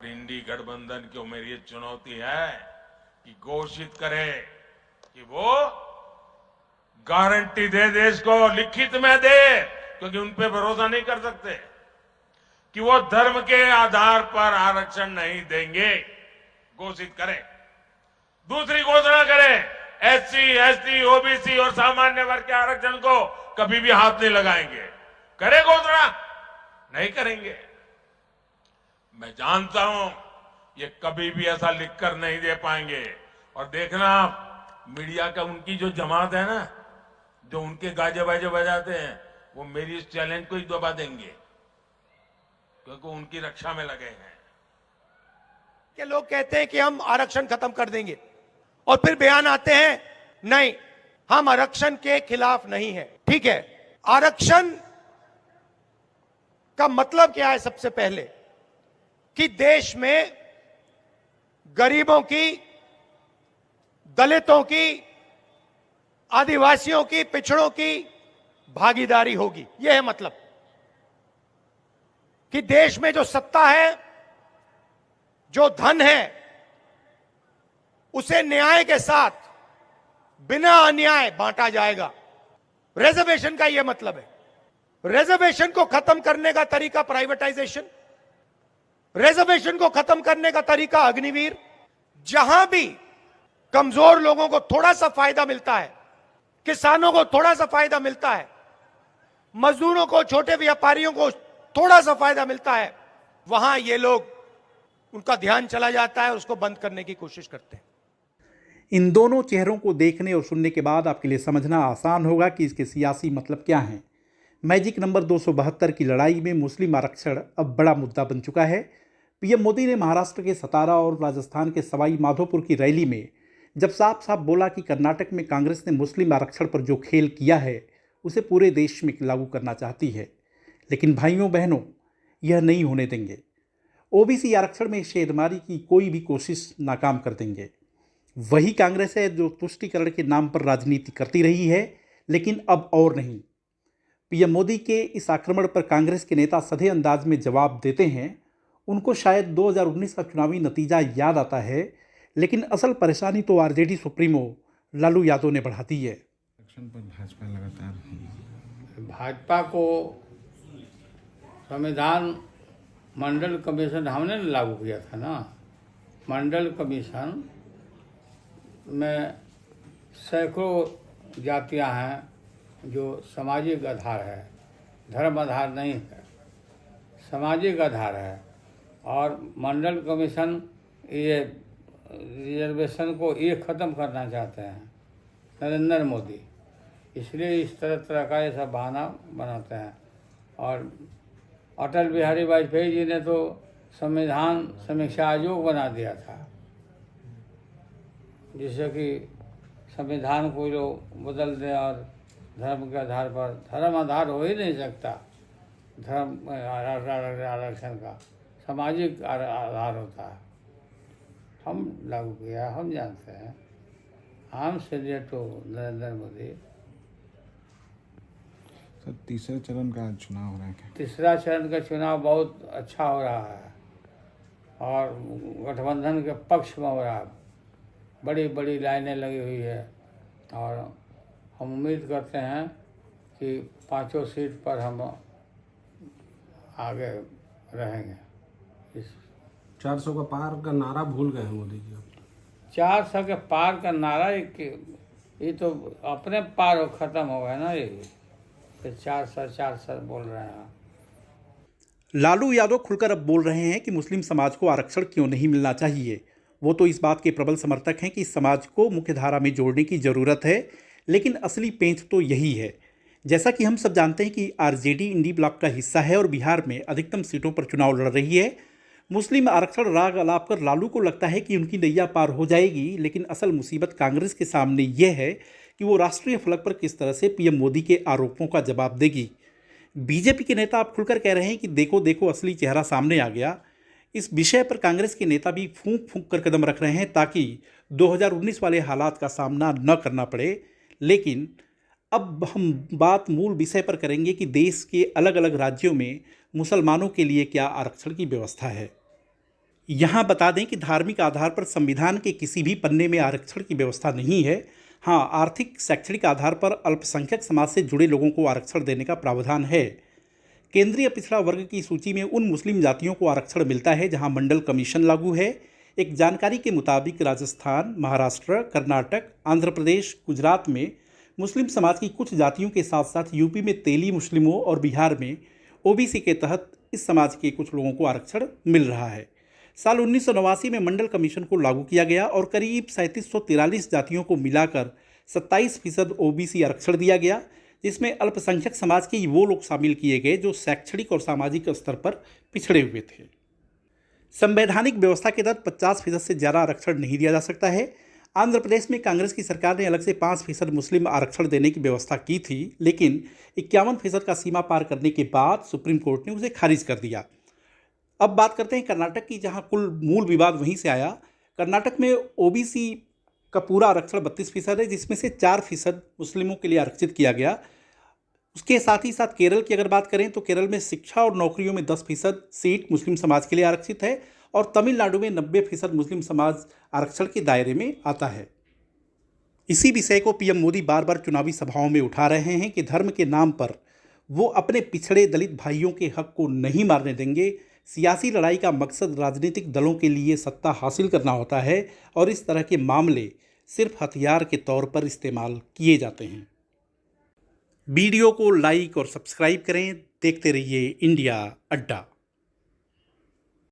इंडी गठबंधन को मेरी ये चुनौती है कि घोषित करे कि वो गारंटी दे देश को, लिखित में दे, क्योंकि उन पे भरोसा नहीं कर सकते, कि वो धर्म के आधार पर आरक्षण नहीं देंगे। घोषित करें। दूसरी घोषणा करें, एससी, एसटी, ओबीसी और सामान्य वर्ग के आरक्षण को कभी भी हाथ नहीं लगाएंगे। करे घोषणा? नहीं करेंगे। मैं जानता हूं ये कभी भी ऐसा लिखकर नहीं दे पाएंगे। और देखना, मीडिया का उनकी जो जमात है ना, जो उनके गाजे बाजे बजाते हैं, वो मेरी इस चैलेंज को ही दबा देंगे, क्योंकि उनकी रक्षा में लगे हैं। कि लोग कहते हैं कि हम आरक्षण खत्म कर देंगे और फिर बयान आते हैं नहीं, हम आरक्षण के खिलाफ नहीं है। ठीक है, आरक्षण का मतलब क्या है? सबसे पहले कि देश में गरीबों की, दलितों की, आदिवासियों की, पिछड़ों की भागीदारी होगी। यह है मतलब कि देश में जो सत्ता है, जो धन है, उसे न्याय के साथ बिना अन्याय बांटा जाएगा। रिजर्वेशन का यह मतलब है। रिजर्वेशन को खत्म करने का तरीका प्राइवेटाइजेशन, रिजर्वेशन को खत्म करने का तरीका अग्निवीर। जहां भी कमजोर लोगों को थोड़ा सा फायदा मिलता है, किसानों को थोड़ा सा फायदा मिलता है, मजदूरों को, छोटे व्यापारियों को थोड़ा सा फायदा मिलता है, वहां ये लोग, उनका ध्यान चला जाता है, उसको बंद करने की कोशिश करते हैं। इन दोनों चेहरों को देखने और सुनने के बाद आपके लिए समझना आसान होगा कि इसके सियासी मतलब क्या हैं। मैजिक नंबर 272 की लड़ाई में मुस्लिम आरक्षण अब बड़ा मुद्दा बन चुका है। पीएम मोदी ने महाराष्ट्र के सतारा और राजस्थान के सवाई माधोपुर की रैली में जब साफ साफ बोला कि कर्नाटक में कांग्रेस ने मुस्लिम आरक्षण पर जो खेल किया है उसे पूरे देश में लागू करना चाहती है, लेकिन भाइयों बहनों, यह नहीं होने देंगे। ओबीसी आरक्षण में शेरमारी की कोई भी कोशिश नाकाम कर देंगे। वही कांग्रेस है जो तुष्टीकरण के नाम पर राजनीति करती रही है, लेकिन अब और नहीं। पीएम मोदी के इस आक्रमण पर कांग्रेस के नेता सधे अंदाज में जवाब देते हैं। उनको शायद 2019 का चुनावी नतीजा याद आता है, लेकिन असल परेशानी तो आरजेडी सुप्रीमो लालू यादव ने बढ़ा दी है। इलेक्शन पर भाजपा लगातार, भाजपा को संविधान मंडल कमीशन हमने लागू किया था ना। मंडल कमीशन में सैकड़ों जातियां हैं जो सामाजिक आधार है, धर्म आधार नहीं है, सामाजिक आधार है। और मंडल कमीशन ये रिजर्वेशन को ये ख़त्म करना चाहते हैं नरेंद्र मोदी, इसलिए इस तरह का ये सब बहाना बनाते हैं। और अटल बिहारी वाजपेयी जी ने तो संविधान समीक्षा आयोग बना दिया था, जिससे कि संविधान को लोग बदल दें और धर्म के आधार पर, धर्म आधार हो ही नहीं सकता धर्म आरक्षण का, सामाजिक आधार होता है। हम लागू किया, हम जानते हैं। हम से तो नरेंद्र मोदी। सर, तीसरे चरण का चुनाव हो रहा है क्या? तीसरा चरण का चुनाव बहुत अच्छा हो रहा है और गठबंधन के पक्ष में हो रहा है। बड़ी बड़ी लाइनें लगी हुई है और हम उम्मीद करते हैं कि 5 सीट पर हम आगे रहेंगे। इस 400 का पार का नारा भूल गए हैं मोदी जी। 400 के पार का नारा ये तो अपने पार खत्म हो गया ना। ये फिर 400 बोल रहे हैं। लालू यादव खुलकर अब बोल रहे हैं कि मुस्लिम समाज को आरक्षण क्यों नहीं मिलना चाहिए। वो तो इस बात के प्रबल समर्थक हैं कि इस समाज को मुख्यधारा में जोड़ने की ज़रूरत है, लेकिन असली पेंच तो यही है। जैसा कि हम सब जानते हैं कि आरजेडी इंडी ब्लॉक का हिस्सा है और बिहार में अधिकतम सीटों पर चुनाव लड़ रही है। मुस्लिम आरक्षण राग अलाप कर लालू को लगता है कि उनकी नैया पार हो जाएगी, लेकिन असल मुसीबत कांग्रेस के सामने यह है कि वो राष्ट्रीय फलक पर किस तरह से पीएम मोदी के आरोपों का जवाब देगी। बीजेपी के नेता अब खुलकर कह रहे हैं कि देखो देखो असली चेहरा सामने आ गया। इस विषय पर कांग्रेस के नेता भी फूंक फूंक कर कदम रख रहे हैं ताकि 2019 वाले हालात का सामना न करना पड़े। लेकिन अब हम बात मूल विषय पर करेंगे कि देश के अलग अलग राज्यों में मुसलमानों के लिए क्या आरक्षण की व्यवस्था है। यहाँ बता दें कि धार्मिक आधार पर संविधान के किसी भी पन्ने में आरक्षण की व्यवस्था नहीं है। हाँ, आर्थिक शैक्षणिक आधार पर अल्पसंख्यक समाज से जुड़े लोगों को आरक्षण देने का प्रावधान है। केंद्रीय पिछड़ा वर्ग की सूची में उन मुस्लिम जातियों को आरक्षण मिलता है जहां मंडल कमीशन लागू है। एक जानकारी के मुताबिक राजस्थान, महाराष्ट्र, कर्नाटक, आंध्र प्रदेश, गुजरात में मुस्लिम समाज की कुछ जातियों के साथ साथ यूपी में तेली मुस्लिमों और बिहार में ओबीसी के तहत इस समाज के कुछ लोगों को आरक्षण मिल रहा है। साल 1989 में मंडल कमीशन को लागू किया गया और करीब 3743 जातियों को मिलाकर 27% ओबीसी आरक्षण दिया गया, जिसमें अल्पसंख्यक समाज के वो लोग शामिल किए गए जो शैक्षणिक और सामाजिक स्तर पर पिछड़े हुए थे। संवैधानिक व्यवस्था के तहत 50% से ज़्यादा आरक्षण नहीं दिया जा सकता है। आंध्र प्रदेश में कांग्रेस की सरकार ने अलग से 5% मुस्लिम आरक्षण देने की व्यवस्था की थी, लेकिन 51% का सीमा पार करने के बाद सुप्रीम कोर्ट ने उसे खारिज कर दिया। अब बात करते हैं कर्नाटक की, जहां कुल मूल विवाद वहीं से आया। कर्नाटक में ओबीसी का पूरा आरक्षण 32% है, जिसमें से 4% मुस्लिमों के लिए आरक्षित किया गया। उसके साथ ही साथ केरल की अगर बात करें तो केरल में शिक्षा और नौकरियों में 10% सीट मुस्लिम समाज के लिए आरक्षित है और तमिलनाडु में 90% मुस्लिम समाज आरक्षण के दायरे में आता है। इसी विषय को पीएम मोदी बार बार चुनावी सभाओं में उठा रहे हैं कि धर्म के नाम पर वो अपने पिछड़े दलित भाइयों के हक को नहीं मारने देंगे। सियासी लड़ाई का मकसद राजनीतिक दलों के लिए सत्ता हासिल करना होता है और इस तरह के मामले सिर्फ हथियार के तौर पर इस्तेमाल किए जाते हैं। वीडियो को लाइक और सब्सक्राइब करें। देखते रहिए इंडिया अड्डा।